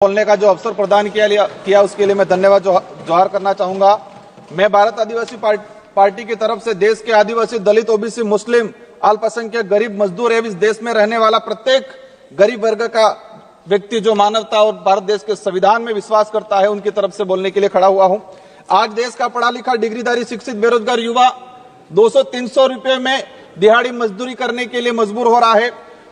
बोलने का जो अवसर प्रदान किया उसके लिए मैं धन्यवाद जोहार करना चाहूंगा। मैं भारत आदिवासी पार्टी की तरफ से देश के आदिवासी, दलित, ओबीसी, मुस्लिम, अल्पसंख्यक, गरीब, मजदूर एवं इस देश में रहने वाला प्रत्येक गरीब वर्ग का व्यक्ति जो मानवता और भारत देश के संविधान में विश्वास करता है उनकी तरफ से बोलने के लिए खड़ा हुआ हूं। आज देश का पढ़ा लिखा, डिग्रीधारी, शिक्षित, बेरोजगार युवा 200-300 रुपए में दिहाड़ी मजदूरी करने के लिए मजबूर हो रहा है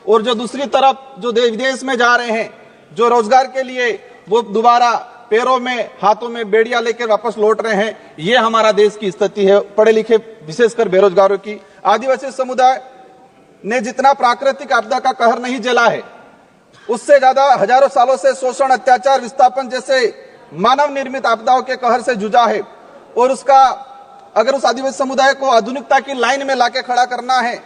और जो दूसरी तरफ जो विदेश में जा रहे हैं, जो रोजगार के लिए वो दोबारा पैरों में, हाथों में बेड़ियां लेकर वापस लौट रहे हैं। ये हमारा देश की स्थिति है, पढ़े लिखे विशेषकर बेरोजगारों की। आदिवासी समुदाय ने जितना प्राकृतिक आपदा का कहर नहीं झेला है, उससे ज्यादा हजारों सालों से शोषण, अत्याचार, विस्थापन जैसे मानव निर्मित आपदाओं के कहर से जूझा है। और उसका अगर उस आदिवासी समुदाय को आधुनिकता की लाइन में लाके खड़ा करना है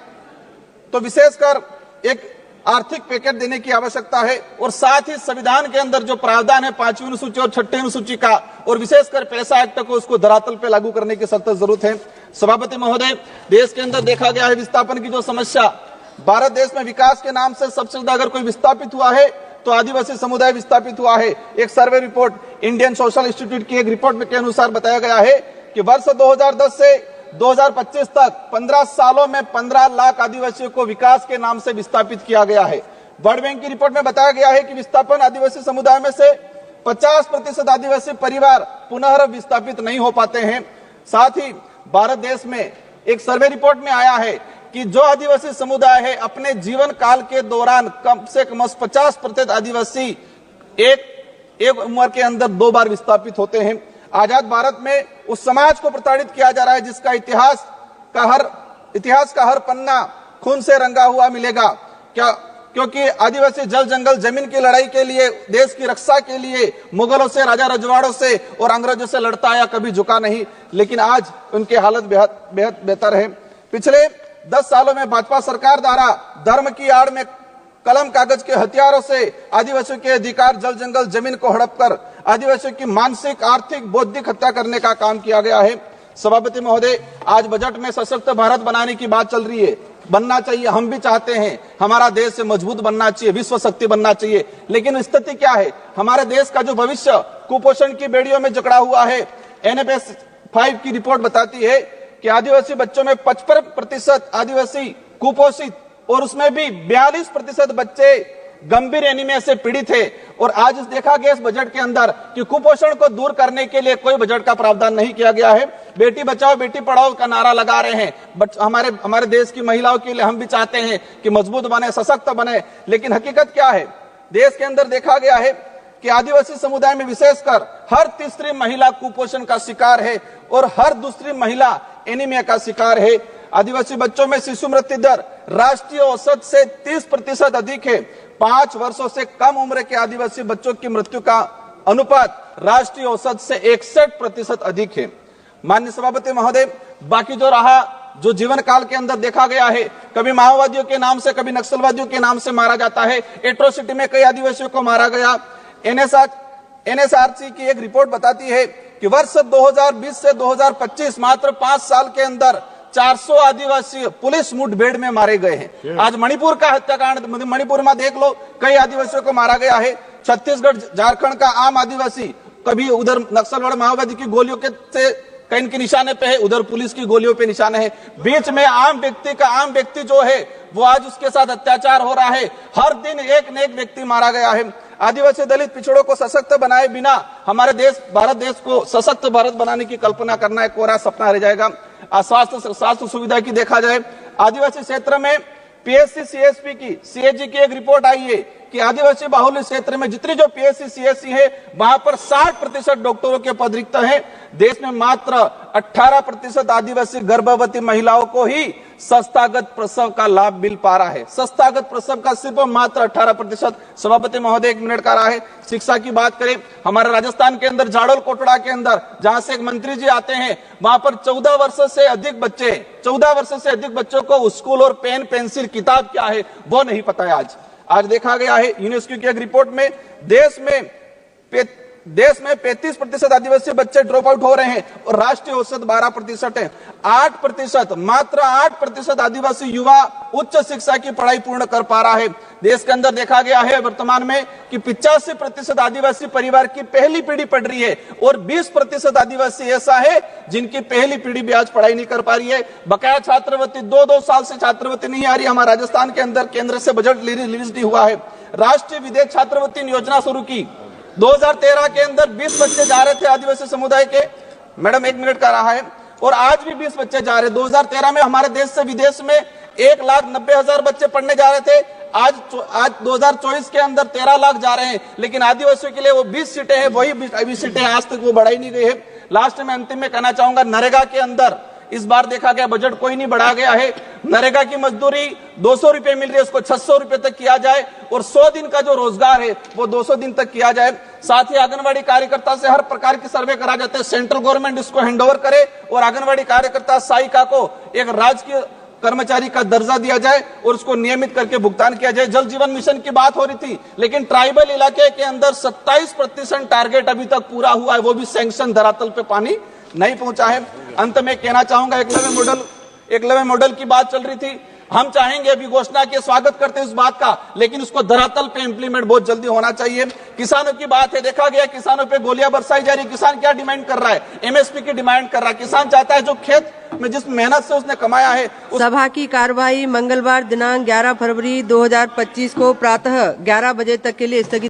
तो विशेषकर एक आर्थिक पैकेज देने की आवश्यकता है और साथ ही संविधान के अंदर जो प्रावधान है 5वीं अनुसूची और 6ठी अनुसूची का और विशेषकर पैसा एक्ट को उसको धरातल पे लागू करने की सख्त जरूरत है। सभापति महोदय, देश के अंदर देखा गया है विस्थापन की जो समस्या, भारत देश में विकास के नाम से सबसे ज्यादा अगर कोई विस्थापित हुआ है तो आदिवासी समुदाय विस्थापित हुआ है। एक survey report Indian social institute की एक रिपोर्ट के अनुसार बताया गया है कि वर्ष 2010 से 2025 तक 15 सालों में 15 लाख आदिवासियों को विकास के नाम से विस्थापित किया गया है। वर्ल्ड बैंक की रिपोर्ट में बताया गया है कि विस्थापन आदिवासी समुदाय में से 50% आदिवासी परिवार पुनः विस्थापित नहीं हो पाते हैं। साथ ही भारत देश में एक सर्वे रिपोर्ट में आया है कि जो आदिवासी समुदाय है अपने जीवन काल के दौरान कम से कम 50% आदिवासी एक उम्र के अंदर 2 बार विस्थापित होते हैं। आजाद भारत में उस समाज को प्रताड़ित किया जा रहा है जिसका इतिहास का हर पन्ना खून से रंगा हुआ मिलेगा। क्योंकि आदिवासी जल जंगल जमीन की लड़ाई के लिए, देश की रक्षा के लिए मुगलों से, राजा रजवाड़ों से और अंग्रेजों से लड़ता आया, कभी झुका नहीं। लेकिन आज उनकी हालत बेहद बेहतर है। पिछले 10 सालों में भाजपा सरकार द्वारा धर्म की आड़ में कलम कागज के हथियारों से आदिवासियों के अधिकार, जल जंगल जमीन को हड़प कर आदिवासियों की मानसिक, आर्थिक, बौद्धिक हत्या करने का काम किया गया है। सभापति महोदय, आज बजट में सशक्त भारत बनाने की बात चल रही है। बनना चाहिए, हम भी चाहते हैं हमारा देश से मजबूत बनना चाहिए, विश्व शक्ति बनना चाहिए। लेकिन स्थिति क्या है? हमारे देश का जो भविष्य कुपोषण की बेड़ियों में जकड़ा हुआ है। NFS 5 की रिपोर्ट बताती है कि आदिवासी बच्चों में 55% आदिवासी कुपोषित और उसमें भी 42% बच्चे गंभीर एनीमिया से पीड़ित है। और आज देखा गया इस बजट के अंदर कि कुपोषण को दूर करने के लिए कोई बजट का प्रावधान नहीं किया गया है। बेटी बचाओ बेटी पढ़ाओ का नारा लगा रहे हैं। हमारे देश की महिलाओं के लिए हम भी चाहते हैं कि मजबूत बने, सशक्त बने। लेकिन हकीकत क्या है? देश के अंदर देखा गया है कि आदिवासी समुदाय में विशेषकर हर तीसरी महिला कुपोषण का शिकार है और हर दूसरी महिला एनीमिया का शिकार है। आदिवासी बच्चों में शिशु मृत्यु दर राष्ट्रीय औसत से 30% अधिक है। 5 वर्षों से कम उम्र के आदिवासी बच्चों की मृत्यु का अनुपात राष्ट्रीय औसत से 61% अधिक है। माननीय सभापति महोदय, बाकी जो रहा, जो जीवन काल के अंदर देखा गया है, कभी माओवादियों के नाम से, कभी नक्सलवादियों के नाम से मारा जाता है। एट्रोसिटी में कई आदिवासियों को मारा गया। NSRC की एक रिपोर्ट बताती है कि वर्ष 2020 से 2025 मात्र 5 साल के अंदर 400 आदिवासी पुलिस मुठभेड़ में मारे गए हैं। आज मणिपुर का हत्याकांड, मणिपुर में देख लो, कई आदिवासियों को मारा गया है। छत्तीसगढ़, झारखंड का आम आदिवासी कभी उधर नक्सलवाद माओवादी की गोलियों के से कहीं के निशाने पे है, उधर पुलिस की गोलियों पे निशाने है। बीच में आम व्यक्ति जो है वो आज उसके साथ अत्याचार हो रहा है। हर दिन एक न एक व्यक्ति मारा गया है। आदिवासी, दलित, पिछड़ों को सशक्त बनाए बिना हमारे देश, भारत देश को सशक्त भारत बनाने की कल्पना करना एक कोरा सपना रह जाएगा। स्वास्थ्य सुविधा की देखा जाए, आदिवासी क्षेत्र में PSC CSP की, CAG की एक रिपोर्ट आई है कि आदिवासी बाहुल्य क्षेत्र में जितनी जो PSC CSC है वहां पर 60% डॉक्टरों के पद रिक्त हैं। देश में मात्र 18% आदिवासी गर्भवती महिलाओं को ही संस्थागत प्रसव का लाभ मिल पा रहा है। संस्थागत प्रसव का सिर्फ मात्र 18%। सभापति महोदय, 1 मिनट का रहा है। शिक्षा की बात करें, हमारे राजस्थान के अंदर झाड़ोल कोटड़ा के अंदर जहां से एक मंत्री जी आते हैं, वहां पर 14 वर्ष से अधिक बच्चों को स्कूल और पेन, पेंसिल, किताब क्या है वो नहीं पता है। आज देखा गया है यूनेस्को की एक रिपोर्ट में देश में देश में 35% आदिवासी बच्चे ड्रॉप आउट हो रहे हैं और राष्ट्रीय औसत 12% है। 8%, मात्र 8% आदिवासी युवा उच्च शिक्षा की पढ़ाई पूर्ण कर पा रहा है। देश के अंदर देखा गया है वर्तमान में कि 85% आदिवासी परिवार की पहली पीढ़ी पढ़ रही है और 20% आदिवासी ऐसा है जिनकी पहली पीढ़ी भी आज पढ़ाई नहीं कर पा रही है। बकाया छात्रवृत्ति 2-2 साल से छात्रवृत्ति नहीं आ रही। हमारे राजस्थान के अंदर केंद्र से बजट रिलीज नहीं हुआ है। राष्ट्रीय विदेश छात्रवृत्ति योजना शुरू की 2013 के अंदर 20 बच्चे जा रहे थे आदिवासी समुदाय के, मैडम 1 मिनट का रहा है, और आज भी 20 बच्चे जा रहे। 2013 में हमारे देश से विदेश में 1,90,000 बच्चे पढ़ने जा रहे थे। आज 2024 के अंदर 13 लाख जा रहे हैं, लेकिन आदिवासियों के लिए वो 20 सीटें हैं, वही 20 सीटें आज तक वो बढ़ाई नहीं गई है। लास्ट में अंतिम में कहना चाहूंगा, नरेगा के अंदर इस बार देखा गया बजट कोई नहीं बढ़ा गया है। नरेगा की मजदूरी 200 रुपए मिल रही है, उसको 600 रुपए तक किया जाए और 100 दिन का जो रोजगार है वो 200 दिन तक किया जाए। साथ ही आंगनबाड़ी कार्यकर्ता से हर प्रकार की सर्वे करा जाते हैं, सेंट्रल गवर्नमेंट इसको हैंडओवर करे और आंगनबाड़ी कार्यकर्ता सहायिका को एक राजकीय कर्मचारी का दर्जा दिया जाए और उसको नियमित करके भुगतान किया जाए। जल जीवन मिशन की बात हो रही थी, लेकिन ट्राइबल इलाके के अंदर 27% टारगेट अभी तक पूरा हुआ है, वो भी सैंक्शन धरातल पे पानी नहीं पहुंचा है। अंत में कहना चाहूंगा, एकलव्य मॉडल की बात चल रही थी। हम चाहेंगे, अभी घोषणा के स्वागत करते हैं इस बात का, लेकिन उसको धरातल पे इंप्लीमेंट बहुत जल्दी होना चाहिए। किसानों की बात है, देखा गया किसानों पे गोलियां बरसाई जा रही। किसान क्या डिमांड कर रहा है? एमएसपी की डिमांड कर रहा है। किसान चाहता है जो खेत में जिस मेहनत से उसने कमाया है। सभा की कार्यवाही मंगलवार दिनांक 11 फरवरी 2025 को प्रातः 11 बजे तक के लिए स्थगित